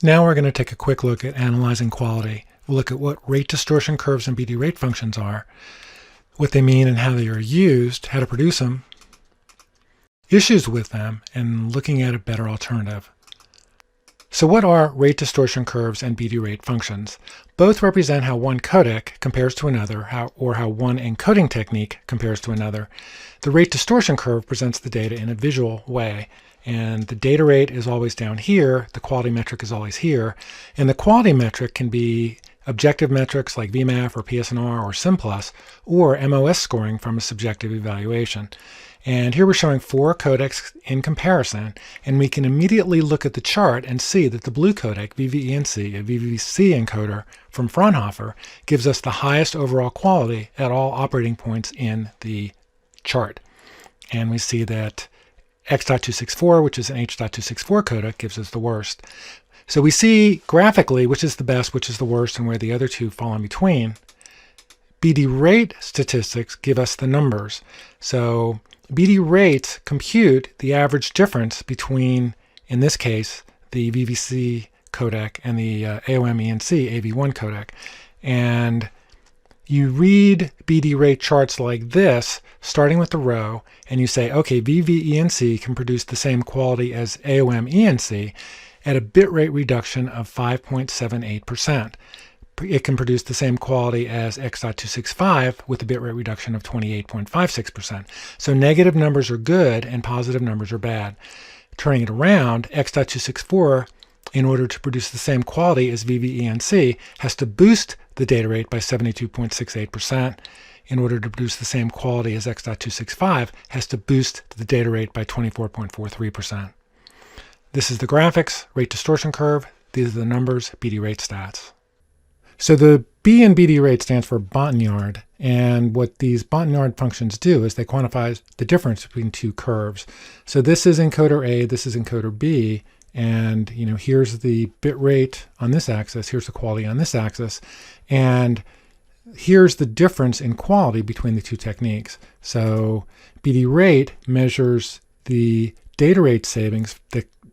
Now we're going to take a quick look at analyzing quality. We'll look at what rate distortion curves and BD-Rate functions are, what they mean and how they are used, how to produce them, issues with them, and looking at a better alternative. So what are rate distortion curves and BD-Rate functions? Both represent how one codec compares to another, or how one encoding technique compares to another. The rate distortion curve presents the data in a visual way, and the data rate is always down here, the quality metric is always here, and the quality metric can be objective metrics like VMAF or PSNR or SIMPLUS, or MOS scoring from a subjective evaluation. And here we're showing 4 codecs in comparison, and we can immediately look at the chart and see that the blue codec, VVENC, a VVC encoder from Fraunhofer, gives us the highest overall quality at all operating points in the chart. And we see that X.264, which is an H.264 codec, gives us the worst. So we see graphically which is the best, which is the worst, and where the other two fall in between. BD-Rate statistics give us the numbers. So BD-Rates compute the average difference between, in this case, the VVC codec and the AOM-ENC AV1 codec. And you read BD-Rate charts like this, starting with the row, and you say, okay, VVENC can produce the same quality as AOM-ENC at a bitrate reduction of 5.78%. It can produce the same quality as X.265 with a bitrate reduction of 28.56%. So negative numbers are good and positive numbers are bad. Turning it around, X.264, in order to produce the same quality as VVENC, has to boost the data rate by 72.68%. In order to produce the same quality as X.265, has to boost the data rate by 24.43%. This is the graphics, rate distortion curve. These are the numbers, BD-Rate stats. So the B in BD-Rate stands for Montagnard, and what these Montagnard functions do is they quantify the difference between two curves. So this is encoder A, this is encoder B, and here's the bit rate on this axis, here's the quality on this axis, and here's the difference in quality between the two techniques. So BD-Rate measures the data rate savings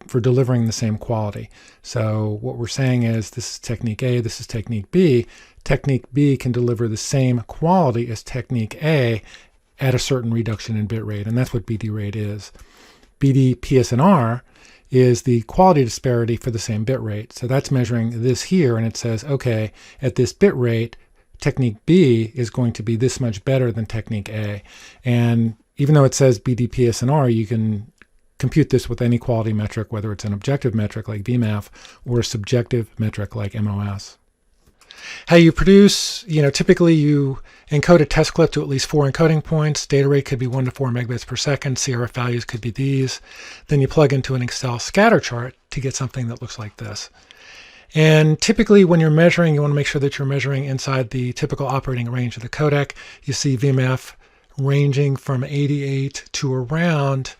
for delivering the same quality. So what we're saying is this is technique A, this is technique B. Technique B can deliver the same quality as technique A at a certain reduction in bit rate, and that's what BD-Rate is. BD-PSNR is the quality disparity for the same bit rate. So that's measuring this here, and it says, okay, at this bit rate, technique B is going to be this much better than technique A. And even though it says BD-PSNR, you can compute this with any quality metric, whether it's an objective metric like VMAF or a subjective metric like MOS. How you produce, typically you encode a test clip to at least 4 encoding points. Data rate could be 1 to 4 megabits per second. CRF values could be these. Then you plug into an Excel scatter chart to get something that looks like this. And typically when you're measuring, you want to make sure that you're measuring inside the typical operating range of the codec. You see VMAF ranging from 88 to around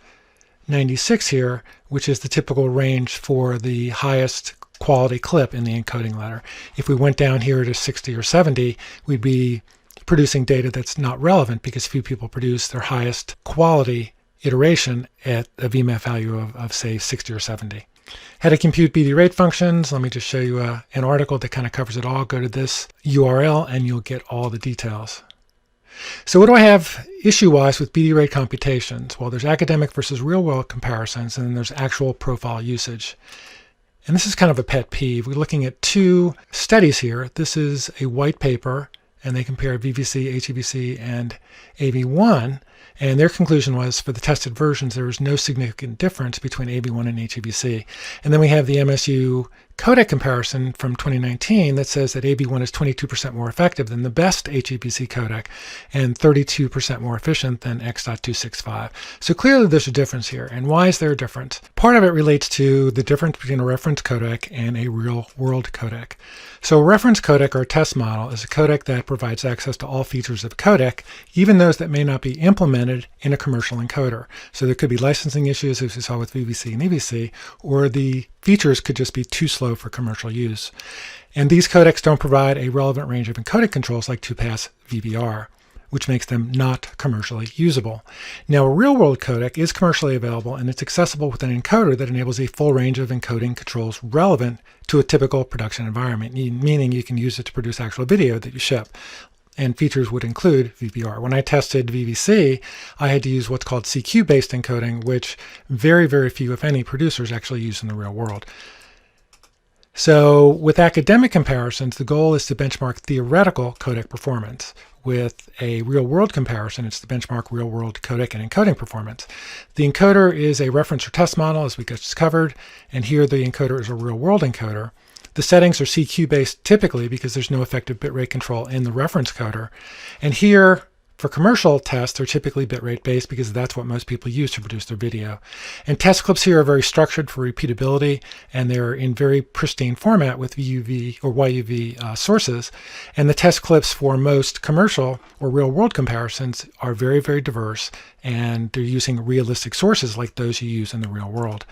96 here, which is the typical range for the highest quality clip in the encoding ladder. If we went down here to 60 or 70, we'd be producing data that's not relevant because few people produce their highest quality iteration at a VMAF value of say 60 or 70. How to compute BD-Rate functions. Let me just show you an article that kind of covers it all. Go to this URL and you'll get all the details. So what do I have issue-wise with BD-Rate computations? Well, there's academic versus real-world comparisons, and then there's actual profile usage. And this is kind of a pet peeve. We're looking at 2 studies here. This is a white paper, and they compare VVC, HEVC, and AV1. And their conclusion was for the tested versions, there was no significant difference between AV1 and HEVC. And then we have the MSU codec comparison from 2019 that says that AV1 is 22% more effective than the best HEVC codec and 32% more efficient than X.265. So clearly there's a difference here. And why is there a difference? Part of it relates to the difference between a reference codec and a real-world codec. So a reference codec or a test model is a codec that provides access to all features of a codec, even those that may not be implemented in a commercial encoder. So there could be licensing issues, as we saw with VVC and EVC, or the features could just be too slow for commercial use. And these codecs don't provide a relevant range of encoding controls like 2-pass VBR. which makes them not commercially usable. Now, a real-world codec is commercially available, and it's accessible with an encoder that enables a full range of encoding controls relevant to a typical production environment, meaning you can use it to produce actual video that you ship. And features would include VBR. When I tested VVC, I had to use what's called CQ-based encoding, which very, very few, if any, producers actually use in the real world. So with academic comparisons, the goal is to benchmark theoretical codec performance. With a real-world comparison, it's to benchmark real-world codec and encoding performance. The encoder is a reference or test model, as we just covered, and here the encoder is a real-world encoder. The settings are CQ-based typically because there's no effective bitrate control in the reference coder. And here, for commercial tests, they're typically bitrate-based because that's what most people use to produce their video. And test clips here are very structured for repeatability, and they're in very pristine format with VUV or YUV sources. And the test clips for most commercial or real-world comparisons are very, very diverse, and they're using realistic sources like those you use in the real world.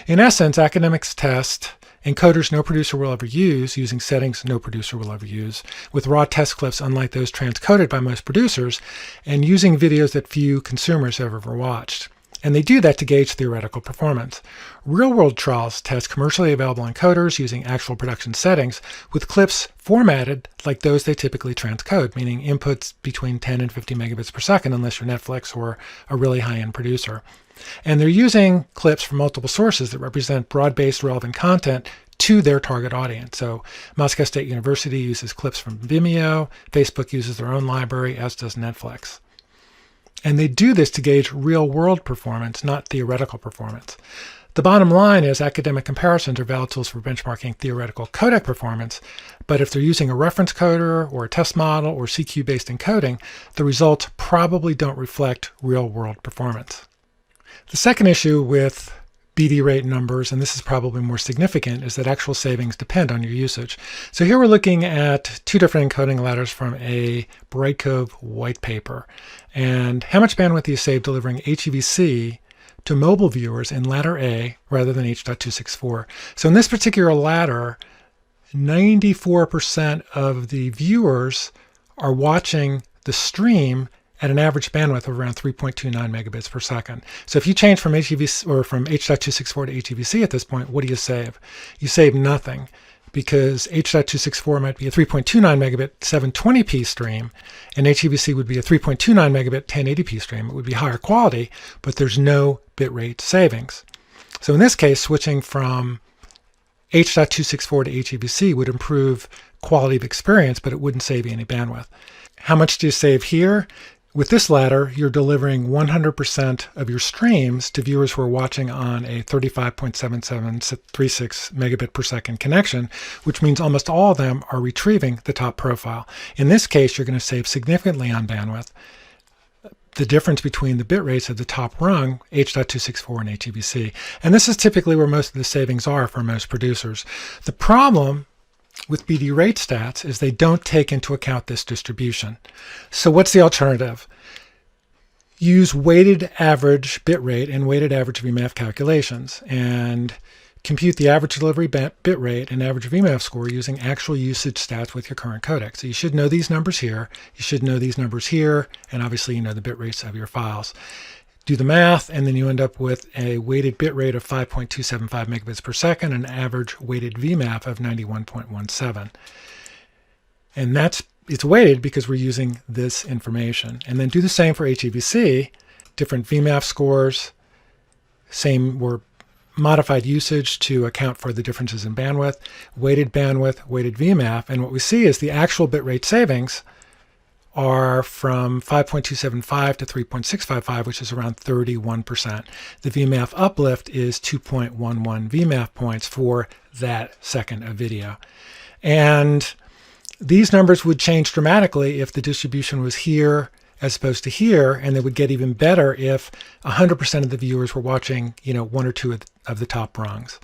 In essence, academics test encoders no producer will ever use, using settings no producer will ever use, with raw test clips unlike those transcoded by most producers, and using videos that few consumers have ever watched. And they do that to gauge theoretical performance. Real-world trials test commercially available encoders using actual production settings with clips formatted like those they typically transcode, meaning inputs between 10 and 50 megabits per second unless you're Netflix or a really high-end producer. And they're using clips from multiple sources that represent broad-based relevant content to their target audience. So Moscow State University uses clips from Vimeo, Facebook uses their own library, as does Netflix. And they do this to gauge real-world performance, not theoretical performance. The bottom line is academic comparisons are valid tools for benchmarking theoretical codec performance, but if they're using a reference coder or a test model or CQ-based encoding, the results probably don't reflect real-world performance. The second issue with BD-Rate numbers, and this is probably more significant, is that actual savings depend on your usage. So here we're looking at two different encoding ladders from a Brightcove white paper. And how much bandwidth do you save delivering HEVC to mobile viewers in ladder A rather than H.264? So in this particular ladder, 94% of the viewers are watching the stream at an average bandwidth of around 3.29 megabits per second. So if you change from HEVC or from H.264 to HEVC at this point, what do you save? You save nothing, because H.264 might be a 3.29 megabit 720p stream, and HEVC would be a 3.29 megabit 1080p stream. It would be higher quality, but there's no bitrate savings. So in this case, switching from H.264 to HEVC would improve quality of experience, but it wouldn't save you any bandwidth. How much do you save here? With this ladder, you're delivering 100% of your streams to viewers who are watching on a 35.7736 megabit per second connection, which means almost all of them are retrieving the top profile. In this case, you're going to save significantly on bandwidth. The difference between the bit rates of the top rung, H.264 and HEVC. And this is typically where most of the savings are for most producers. The problem with BD-Rate stats is they don't take into account this distribution. So what's the alternative? Use weighted average bitrate and weighted average VMAF calculations and compute the average delivery bitrate and average VMAF score using actual usage stats with your current codec. So you should know these numbers here, you should know these numbers here, and obviously you know the bit rates of your files. Do the math, and then you end up with a weighted bit rate of 5.275 megabits per second, and an average weighted VMAF of 91.17. And it's weighted because we're using this information. And then do the same for HEVC, different VMAF scores, same or modified usage to account for the differences in bandwidth, weighted VMAF, and what we see is the actual bitrate savings are from 5.275 to 3.655, which is around 31%. The VMAF uplift is 2.11 VMAF points for that second of video. And these numbers would change dramatically if the distribution was here as opposed to here, and they would get even better if 100% of the viewers were watching, one or two of the top rungs.